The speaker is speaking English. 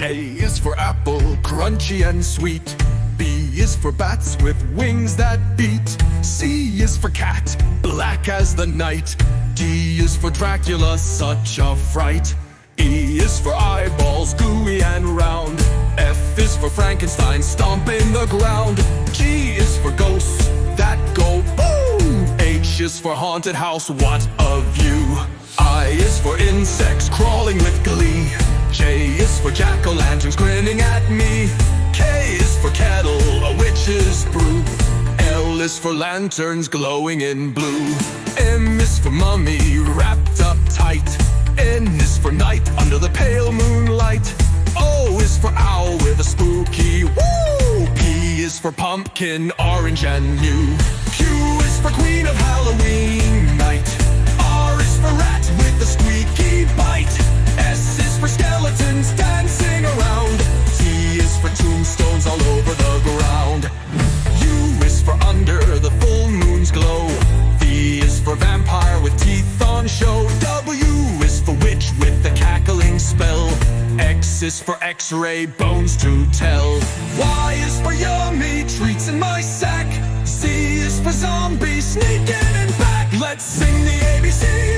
A is for apple, crunchy and sweet. B is for bats with wings that beat. C is for cat, black as the night. D is for Dracula, such a fright. E is for eyeballs, gooey and round. F is for Frankenstein, stomping the ground. G is for ghosts that go boom. H is for haunted house, what a view. I is for insects crawling with glee. J is for jack-o'-lanterns grinning at me. K is for kettle, a witch's brew. L is for lanterns glowing in blue. M is for mummy wrapped up tight. N is for night under the pale moonlight. O is for owl with a spooky woo. P is for pumpkin, orange and new. Q is for queen of Halloween night. R is for rat with a squeaky bite. S is for skeletons dancing around. T is for tombstones all over the ground. U is for under the full moon's glow. V is for vampire with teeth on show. W is for witch with the cackling spell. X is for x-ray, bones to tell. Y is for yummy treats in my sack. Z is for zombies sneaking in back. Let's sing the ABC.